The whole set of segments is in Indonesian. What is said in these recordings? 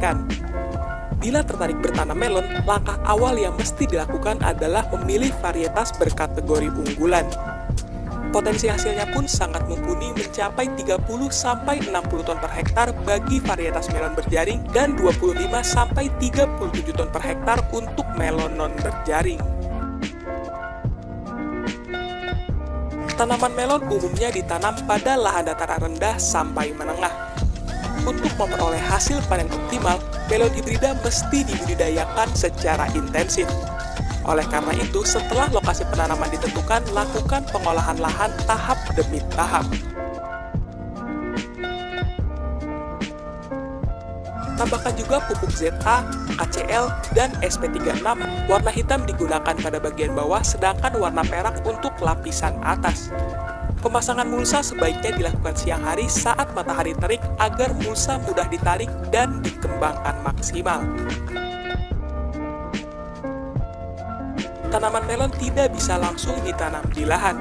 dijalankan. Bila tertarik bertanam melon, langkah awal yang mesti dilakukan adalah memilih varietas berkategori unggulan. Potensi hasilnya pun sangat mumpuni mencapai 30-60 ton per hektar bagi varietas melon berjaring dan 25-37 ton per hektar untuk melon non berjaring. Tanaman melon umumnya ditanam pada lahan dataran rendah sampai menengah. Untuk memperoleh hasil panen optimal, melon hibrida mesti dibudidayakan secara intensif. Oleh karena itu, setelah lokasi penanaman ditentukan, lakukan pengolahan lahan tahap demi tahap. Tambahkan juga pupuk ZA, KCL, dan SP36. Warna hitam digunakan pada bagian bawah, sedangkan warna perak untuk lapisan atas. Pemasangan mulsa sebaiknya dilakukan siang hari saat matahari terik agar mulsa mudah ditarik dan dikembangkan maksimal. Tanaman melon tidak bisa langsung ditanam di lahan,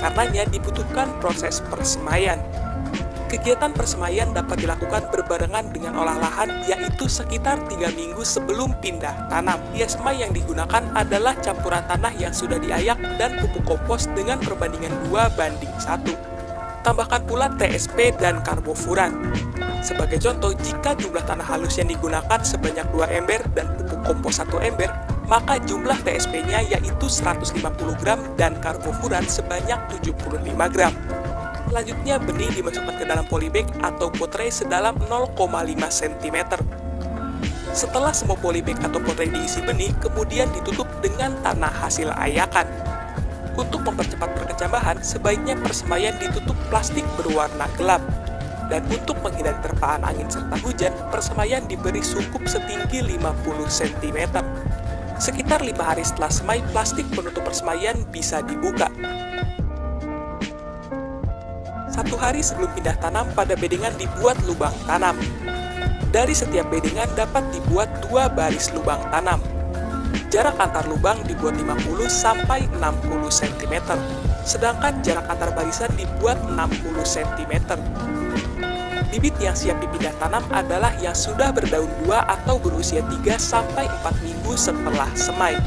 karenanya dibutuhkan proses persemaian. Kegiatan persemaian dapat dilakukan berbarengan dengan olah lahan, yaitu sekitar 3 minggu sebelum pindah tanam. Bias semai yang digunakan adalah campuran tanah yang sudah diayak dan pupuk kompos dengan perbandingan 2:1. Tambahkan pula TSP dan karbofuran. Sebagai contoh, jika jumlah tanah halus yang digunakan sebanyak 2 ember dan pupuk kompos 1 ember, maka jumlah TSP-nya yaitu 150 gram dan karbofuran sebanyak 75 gram. Selanjutnya, benih dimasukkan ke dalam polybag atau potrei sedalam 0,5 cm. Setelah semua polybag atau potrei diisi benih, kemudian ditutup dengan tanah hasil ayakan. Untuk mempercepat perkecambahan, sebaiknya persemaian ditutup plastik berwarna gelap. Dan untuk menghindari terpaan angin serta hujan, persemaian diberi sungkup setinggi 50 cm. Sekitar 5 hari setelah semai, plastik penutup persemaian bisa dibuka. 1 hari sebelum pindah tanam, pada bedengan dibuat lubang tanam. Dari setiap bedengan dapat dibuat 2 baris lubang tanam. Jarak antar lubang dibuat 50-60 cm, sedangkan jarak antar barisan dibuat 60 cm. Bibit yang siap dipindah tanam adalah yang sudah berdaun 2 atau berusia 3-4 minggu setelah semai.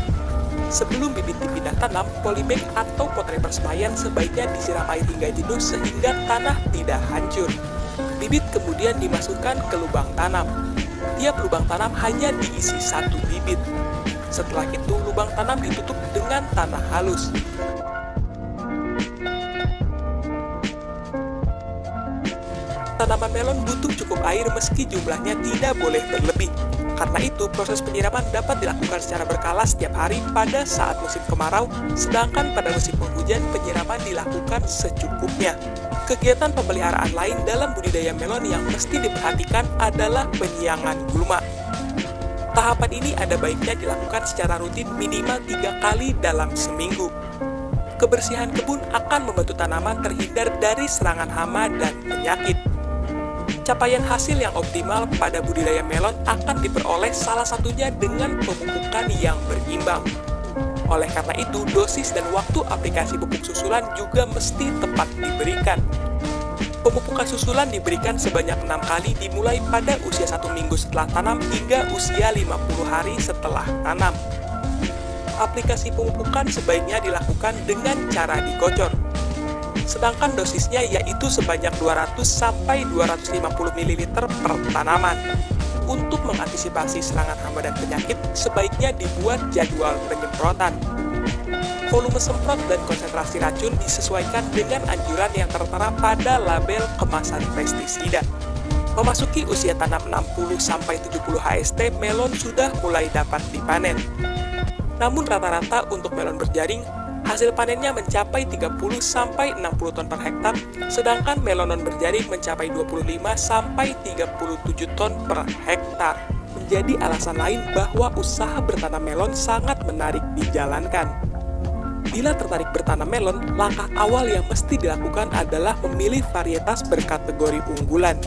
Sebelum bibit dipindah tanam, polybag atau potrei persemaian sebaiknya disiram air hingga jenuh sehingga tanah tidak hancur. Bibit kemudian dimasukkan ke lubang tanam. Tiap lubang tanam hanya diisi 1 bibit. Setelah itu, lubang tanam ditutup dengan tanah halus. Tanaman melon butuh cukup air meski jumlahnya tidak boleh berlebih. Karena itu, proses penyiraman dapat dilakukan secara berkala setiap hari pada saat musim kemarau, sedangkan pada musim penghujan penyiraman dilakukan secukupnya. Kegiatan pemeliharaan lain dalam budidaya melon yang mesti diperhatikan adalah penyiangan gulma. Tahapan ini ada baiknya dilakukan secara rutin minimal 3 kali dalam seminggu. Kebersihan kebun akan membantu tanaman terhindar dari serangan hama dan penyakit. Capaian hasil yang optimal pada budidaya melon akan diperoleh salah satunya dengan pemupukan yang berimbang. Oleh karena itu, dosis dan waktu aplikasi pupuk susulan juga mesti tepat diberikan. Pemupukan susulan diberikan sebanyak 6 kali dimulai pada usia 1 minggu setelah tanam hingga usia 50 hari setelah tanam. Aplikasi pemupukan sebaiknya dilakukan dengan cara dikocor. Sedangkan dosisnya yaitu sebanyak 200-250 ml per tanaman. Untuk mengantisipasi serangan hama dan penyakit, sebaiknya dibuat jadwal penyemprotan. Volume semprot dan konsentrasi racun disesuaikan dengan anjuran yang tertera pada label kemasan pestisida. Memasuki usia tanam 60-70 HST, melon sudah mulai dapat dipanen. Namun rata-rata untuk melon berjaring, hasil panennya mencapai 30-60 ton per hektar, sedangkan melon non berjaring mencapai 25-37 ton per hektar. Menjadi alasan lain bahwa usaha bertanam melon sangat menarik dijalankan. Bila tertarik bertanam melon, langkah awal yang mesti dilakukan adalah memilih varietas berkategori unggulan.